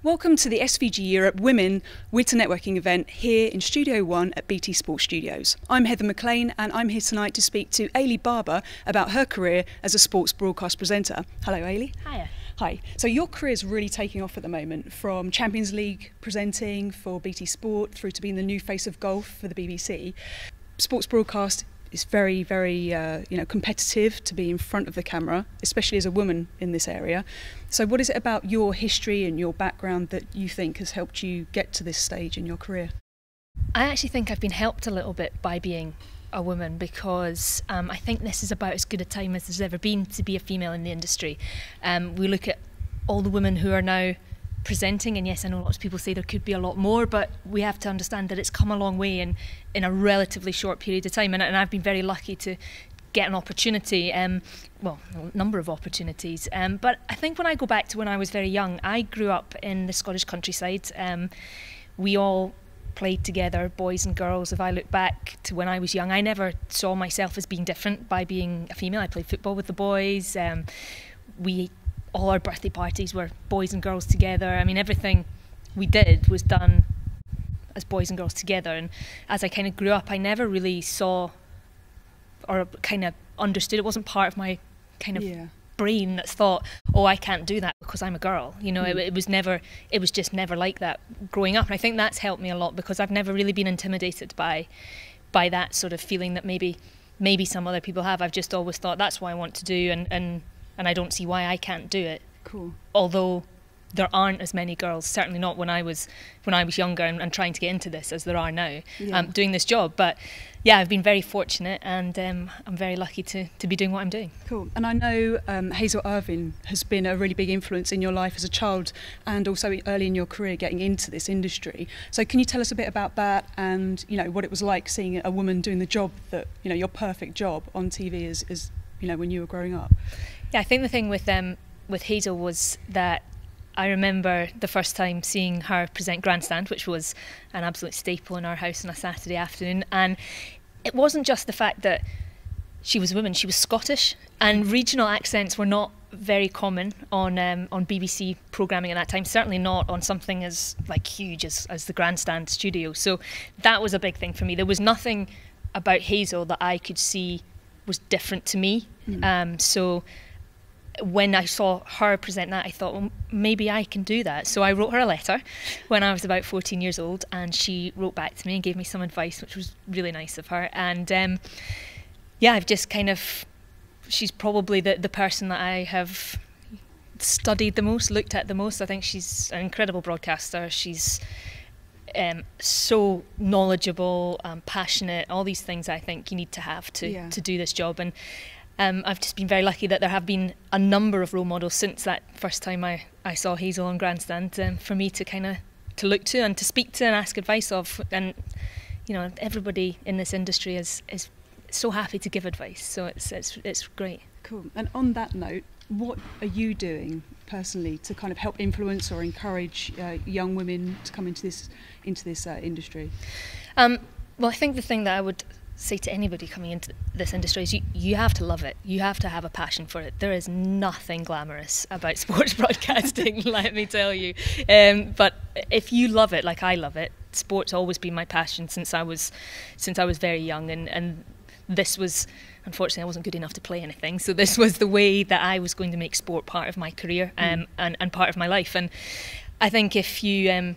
Welcome to the SVG Europe Women Winter Networking event here in Studio 1 at BT Sports Studios. I'm Heather McLean and I'm here tonight to speak to Eilidh Barbour about her career as a sports broadcast presenter. Hello Eilidh. Hiya. Hi. So your career is really taking off at the moment, from Champions League presenting for BT Sport through to being the new face of golf for the BBC. Sports broadcast is very competitive to be in front of the camera, especially as a woman in this area. So what is it about your history and your background that you think has helped you get to this stage in your career? I actually think I've been helped a little bit by being a woman, because I think this is about as good a time as there's ever been to be a female in the industry. We look at all the women who are now presenting, and yes, I know lots of people say there could be a lot more, but we have to understand that it's come a long way in a relatively short period of time, and I've been very lucky to get an opportunity, a number of opportunities, but I think when I go back to when I was very young, I grew up in the Scottish countryside. We all played together, boys and girls. If I look back to when I was young, I never saw myself as being different by being a female. I played football with the boys. All our birthday parties were boys and girls together. I mean, everything we did was done as boys and girls together. And as I kind of grew up, I never really saw or kind of understood. It wasn't part of my kind of brain that thought, oh, I can't do that because I'm a girl. You know, it was just never like that growing up. And I think that's helped me a lot, because I've never really been intimidated by that sort of feeling that maybe some other people have. I've just always thought that's what I want to do, and I don't see why I can't do it. Cool. Although there aren't as many girls, certainly not when I was younger and trying to get into this, as there are now, doing this job. But yeah, I've been very fortunate, and I'm very lucky to be doing what I'm doing. Cool. And I know Hazel Irvine has been a really big influence in your life as a child, and also early in your career getting into this industry. So can you tell us a bit about that, and what it was like seeing a woman doing the job that, your perfect job on TV as when you were growing up? Yeah, I think the thing with Hazel was that I remember the first time seeing her present Grandstand, which was an absolute staple in our house on a Saturday afternoon. And it wasn't just the fact that she was a woman, she was Scottish, and regional accents were not very common on BBC programming at that time, certainly not on something as huge as the Grandstand studio. So that was a big thing for me. There was nothing about Hazel that I could see was different to me. So when I saw her present that, I thought, well, maybe I can do that. So I wrote her a letter when I was about 14 years old, and she wrote back to me and gave me some advice, which was really nice of her. And I've just she's probably the person that I have studied the most, looked at the most. I think she's an incredible broadcaster. She's so knowledgeable, passionate, all these things I think you need to have to do this job. And I've just been very lucky that there have been a number of role models since that first time I saw Hazel on Grandstand, for me to look to and to speak to and ask advice of. And everybody in this industry is so happy to give advice, so it's great. Cool. And on that note, what are you doing personally to kind of help influence or encourage young women to come into this industry? Well, I think the thing that I would say to anybody coming into this industry is you have to love it. You have to have a passion for it. There is nothing glamorous about sports broadcasting, let me tell you. But if you love it like I love it, sport's always been my passion since I was very young, and this was, unfortunately I wasn't good enough to play anything, so this was the way that I was going to make sport part of my career and part of my life. And I think if you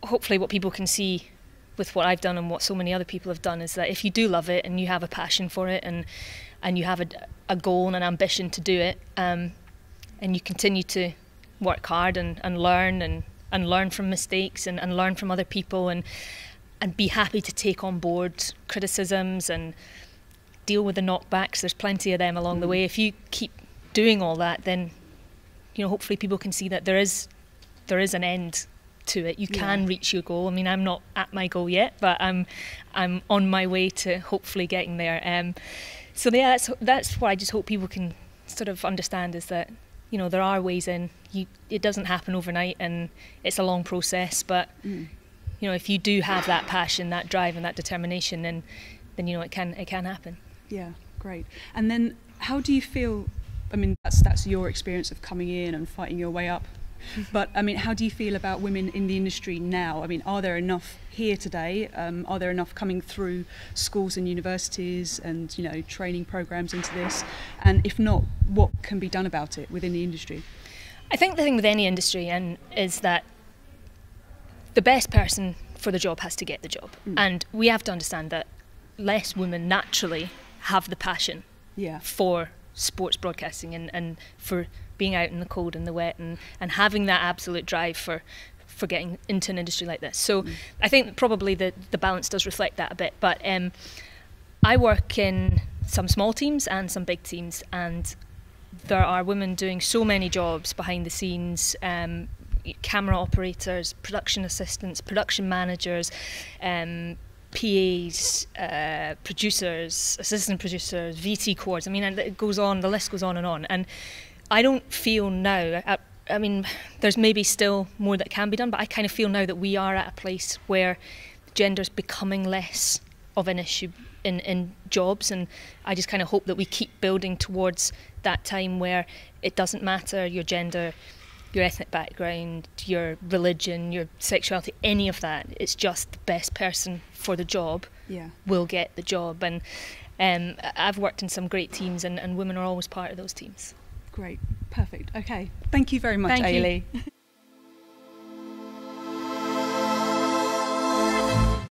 hopefully what people can see with what I've done and what so many other people have done is that if you do love it and you have a passion for it and you have a goal and an ambition to do it, and you continue to work hard and learn from mistakes and learn from other people and be happy to take on board criticisms and deal with the knockbacks. There's plenty of them along the way. If you keep doing all that, then hopefully people can see that there is an end to it. You can reach your goal. I mean, I'm not at my goal yet, but I'm on my way to hopefully getting there. So yeah, that's what I just hope people can sort of understand, is that there are ways in. It doesn't happen overnight, and it's a long process. But if you do have that passion, that drive, and that determination, then it can happen. Yeah, great. And then how do you feel? I mean, that's your experience of coming in and fighting your way up But I mean, how do you feel about women in the industry now? I mean, are there enough here today? Are there enough coming through schools and universities and, you know, training programs into this? And if not, what can be done about it within the industry? I think the thing with any industry is that the best person for the job has to get the job. And we have to understand that less women naturally have the passion for sports broadcasting and for being out in the cold and the wet and having that absolute drive for getting into an industry like this. So I think probably the balance does reflect that a bit. But I work in some small teams and some big teams, and there are women doing so many jobs behind the scenes, camera operators, production assistants, production managers, PAs, producers, assistant producers, VT coords. I mean, and it goes on, the list goes on. And I don't feel now, I mean, there's maybe still more that can be done, but I kind of feel now that we are at a place where gender's becoming less of an issue in jobs, and I just kind of hope that we keep building towards that time where it doesn't matter your gender, your ethnic background, your religion, your sexuality, any of that. It's just the best person for the job will get the job. And I've worked in some great teams, and women are always part of those teams. Great, perfect. Okay, thank you very much, Eilidh.